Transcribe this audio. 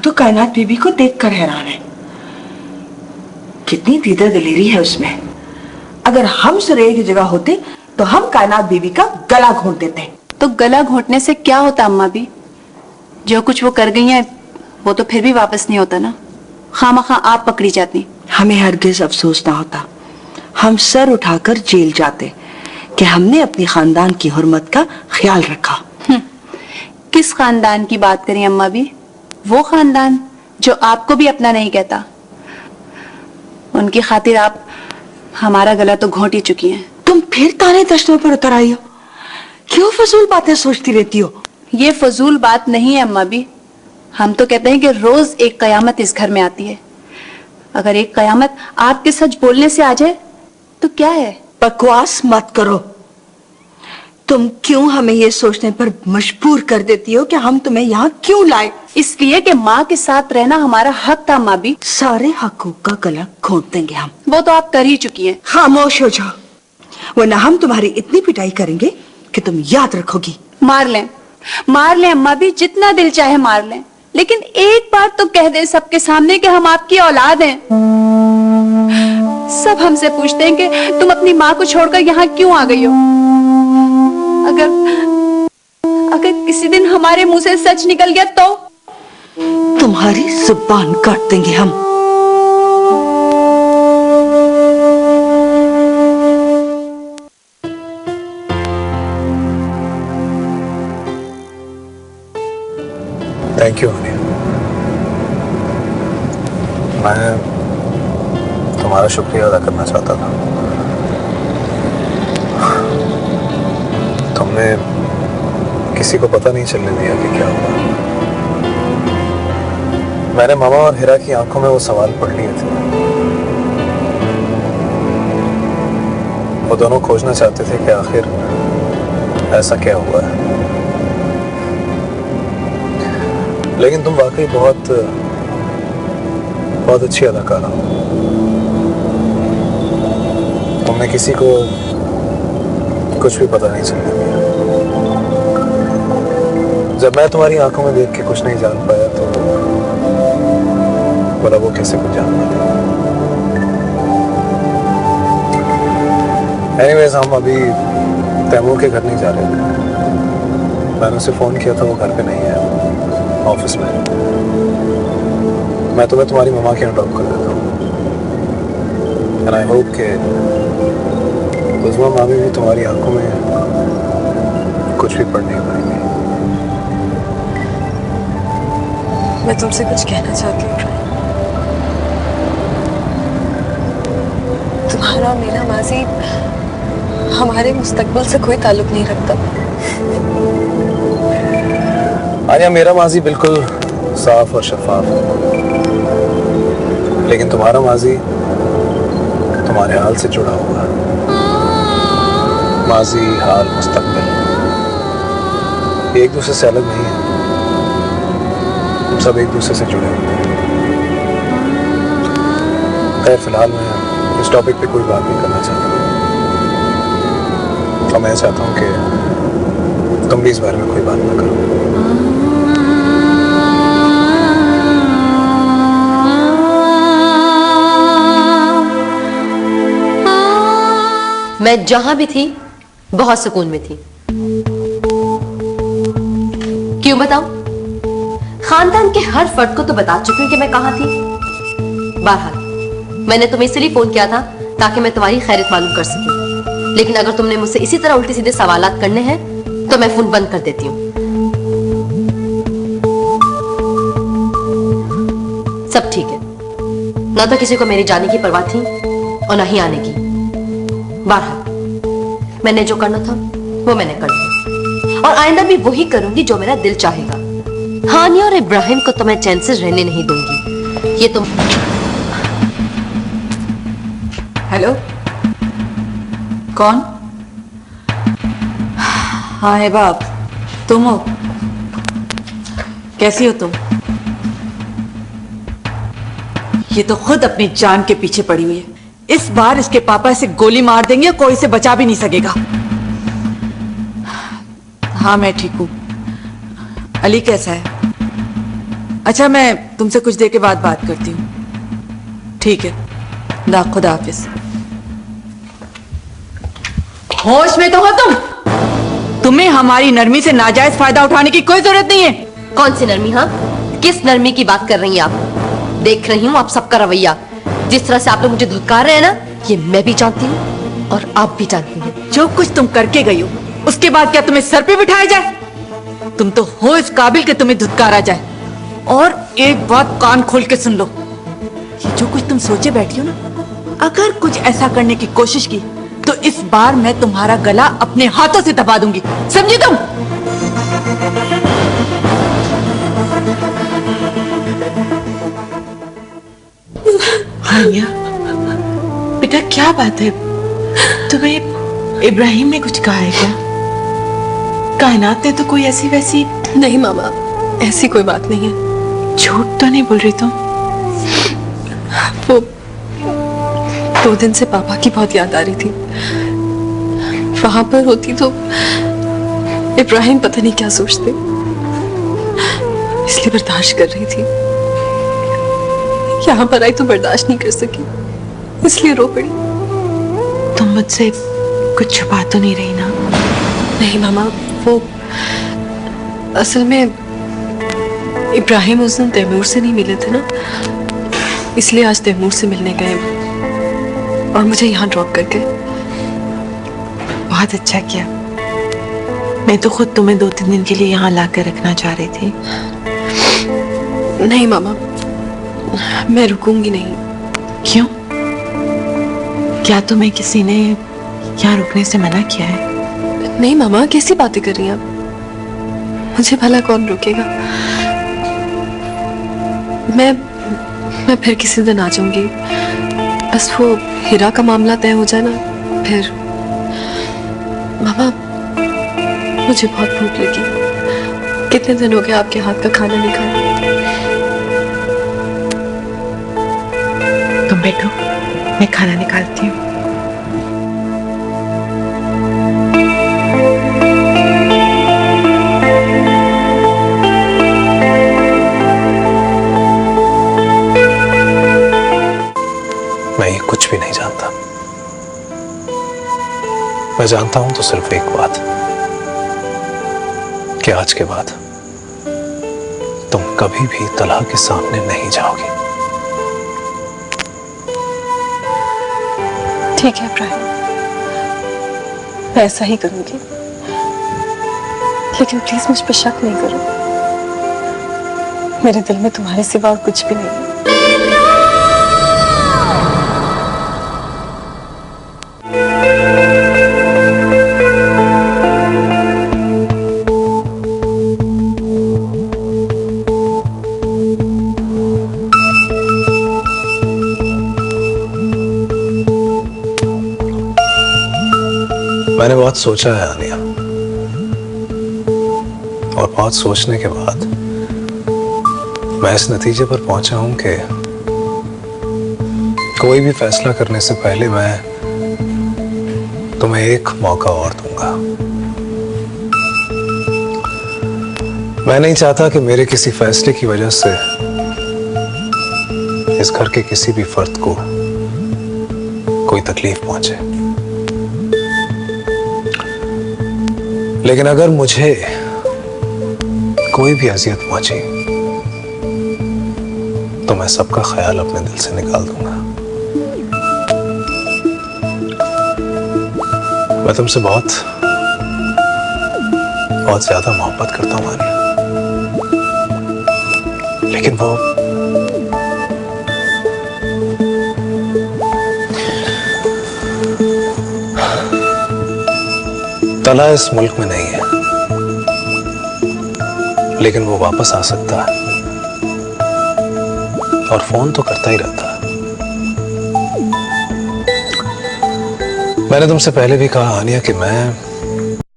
तो कायनात बीबी को देखकर हैरान हैं। कितनी दीदा दिलेरी है उसमें। अगर हम सुरेख की जगह होते तो हम कायनात बीबी का गला घोंट देते। तो गला घोंटने से क्या होता अम्मा भी? जो कुछ वो कर गई हैं वो तो फिर भी वापस नहीं होता ना। खामखा आप पकड़ी जाती। हमें हरगिज अफसोस ना होता, हम सर उठाकर जेल जाते कि हमने अपनी खानदान की हुर्मत का ख्याल रखा। किस खानदान की बात करें अम्मा भी? वो खानदान जो आपको भी अपना नहीं कहता। उनकी खातिर आप हमारा गला तो घोंट ही चुकी हैं। तुम फिर ताने तश्तों पर उतर आई हो। क्यों फजूल बातें सोचती रहती हो? ये फजूल बात नहीं है अम्मा भी। हम तो कहते हैं कि रोज एक कयामत इस घर में आती है। अगर एक कयामत आपके सच बोलने से आ जाए तो क्या है? बकवास मत करो। तुम क्यों हमें ये सोचने पर मजबूर कर देती हो कि हम तुम्हें यहाँ क्यों लाए? इसलिए कि माँ के साथ रहना हमारा हक था अम्मा भी। सारे हकूक का गला घोंट देंगे हम। वो तो आप कर ही चुकी हैं। खामोश हो जाओ, वरना हम तुम्हारी इतनी पिटाई करेंगे कि तुम याद रखोगी। मार लें अम्मा भी, जितना दिल चाहे मार लें, लेकिन एक बार तो कह दे सबके सामने कि हम आपकी औलाद हैं। सब हमसे पूछते हैं कि तुम अपनी माँ को छोड़कर यहाँ क्यों आ गई हो। अगर किसी दिन हमारे मुंह से सच निकल गया तो तुम्हारी जुबान काट देंगे हम। Thank you Aniya. मैं तुम्हारा शुक्रिया अदा करना चाहता था। तुमने किसी को पता नहीं चलने दिया कि क्या हुआ। मैंने मामा और हिरा की आंखों में वो सवाल पढ़ लिए थे। वो दोनों खोजना चाहते थे कि आखिर ऐसा क्या हुआ है। लेकिन तुम वाकई बहुत अच्छी अदाकारा हो। तुमने किसी को कुछ भी पता नहीं चलने दिया। जब मैं तुम्हारी आंखों में देख के कुछ नहीं जान पाया तो बोला वो कैसे कुछ जान पाया। एनीवेज, हम अभी तैमूर के घर नहीं जा रहे थे। मैंने उसे फोन किया था, वो घर पे नहीं है, ऑफिस में। मैं तुम्हें तुम्हारी मम्मा के यहाँ ड्रॉप कर देता हूँ। एंड आई होप कि उस्मा मामी भी तुम्हारी आंखों में कुछ भी पढ़ नहीं पाएंगे। मैं तुमसे कुछ कहना चाहती हूँ। तुम्हारा मेरा माजी हमारे मुस्तकबिल से कोई ताल्लुक नहीं रखता। आनिया, मेरा माजी बिल्कुल साफ और शफाफ है, लेकिन तुम्हारा माजी तुम्हारे हाल से जुड़ा हुआ है। माजी, हाल, मुस्तकबिल एक दूसरे से अलग नहीं है। हम सब एक दूसरे से जुड़े हुए हैं। खैर, फिलहाल मैं इस टॉपिक पे कोई बात नहीं करना चाहता और मैं चाहता हूँ कि तुम भी इस बारे में कोई बात ना करो। मैं जहां भी थी बहुत सुकून में थी। क्यों बताऊं? खानदान के हर फर्द को तो बता चुकी हूं कि मैं कहां थी। बहरहाल, मैंने तुम्हें इसलिए फोन किया था ताकि मैं तुम्हारी खैरियत मालूम कर सकूं। लेकिन अगर तुमने मुझसे इसी तरह उल्टे सीधे सवालात करने हैं तो मैं फोन बंद कर देती हूं। सब ठीक है। ना तो किसी को मेरी जाने की परवाह थी और ना ही आने की। बहरहाल, मैंने जो करना था वो मैंने कर दिया और आइंदा भी वही करूंगी जो मेरा दिल चाहेगा। हानिया और इब्राहिम को तो मैं चैन से रहने नहीं दूंगी। ये तुम। हेलो, कौन? हाँ है बाप, तुम हो? कैसी हो तुम? ये तो खुद अपनी जान के पीछे पड़ी हुई है। इस बार इसके पापा इसे गोली मार देंगे, कोई इसे बचा भी नहीं सकेगा। हाँ मैं ठीक हूं। अली कैसा है? अच्छा, मैं तुमसे कुछ देर के बाद बात करती हूँ। ठीक है, खुदा हाफिज। होश में तो हो तुम? तुम्हें हमारी नरमी से नाजायज फायदा उठाने की कोई जरूरत नहीं है। कौन सी नरमी? हाँ, किस नरमी की बात कर रही हैं आप? देख रही हूँ आप सबका रवैया। जिस तरह से आप लोग मुझे धुतकार रहे हैं ना, ये मैं भी जानती हूँ और आप भी जानती हैं। जो कुछ तुम करके गई हो, उसके बाद क्या तुम्हें सर पे बिठाया जाए? तुम तो हो इस काबिल कि तुम्हें धुतकारा जाए। और एक बात कान खोल के सुन लो, ये जो कुछ तुम सोचे बैठी हो ना, अगर कुछ ऐसा करने की कोशिश की तो इस बार मैं तुम्हारा गला अपने हाथों से दबा दूंगी, समझी तुम? हानिया, बेटा क्या बात है? तुम्हें इब्राहिम ने कुछ कहा है क्या? कायनात ने तो कोई ऐसी वैसी... नहीं मामा, ऐसी कोई बात नहीं है। झूठ तो नहीं बोल रही तुम? वो 2 दिन से पापा की बहुत याद आ रही थी। वहां पर होती तो इब्राहिम पता नहीं क्या सोचते, इसलिए बर्दाश्त कर रही थी। यहाँ पर आई तो बर्दाश्त नहीं कर सकी, इसलिए रो पड़ी। तुम मुझसे कुछ छुपा तो नहीं रही ना? नहीं मामा, वो असल में इब्राहिम उस दिन तैमूर से नहीं मिले थे ना, इसलिए आज तैमूर से मिलने गए और मुझे यहाँ ड्रॉप कर गए। बहुत अच्छा किया। मैं तो खुद तुम्हें 2-3 दिन के लिए यहाँ ला कर रखना चाह रही थी। नहीं मामा, मैं रुकूंगी नहीं। क्यों? क्या तुम्हें किसी ने यहाँ रुकने से मना किया है? नहीं मामा, कैसी बातें कर रही हैं आप? मुझे भला कौन रोकेगा? मैं फिर किसी दिन आ जाऊंगी। बस वो हीरा का मामला तय हो जाए ना, फिर। मामा, मुझे बहुत भूख लगी। कितने दिन हो गए आपके हाथ का खाना नहीं खाया। तुम बैठो, मैं खाना निकालती हूँ। मैं ये कुछ भी नहीं जानता। मैं जानता हूं तो सिर्फ एक बात, कि आज के बाद तुम कभी भी तलहा के सामने नहीं जाओगी। ठीक है इब्राहिम, मैं ऐसा ही करूंगी, लेकिन प्लीज मुझ पर शक नहीं करो। मेरे दिल में तुम्हारे सिवा और कुछ भी नहीं है। मैंने बहुत सोचा है आनिया, और बहुत सोचने के बाद मैं इस नतीजे पर पहुंचा हूं कि कोई भी फैसला करने से पहले मैं तुम्हें एक मौका और दूंगा। मैं नहीं चाहता कि मेरे किसी फैसले की वजह से इस घर के किसी भी फर्द को कोई तकलीफ पहुंचे। लेकिन अगर मुझे कोई भी अजियत पहुंची तो मैं सबका ख्याल अपने दिल से निकाल दूंगा। मैं तुमसे बहुत ज्यादा मोहब्बत करता हूं आनिया, लेकिन वो तला इस मुल्क में नहीं है, लेकिन वो वापस आ सकता है और फोन तो करता ही रहता है। मैंने तुमसे पहले भी कहा आनिया कि मैं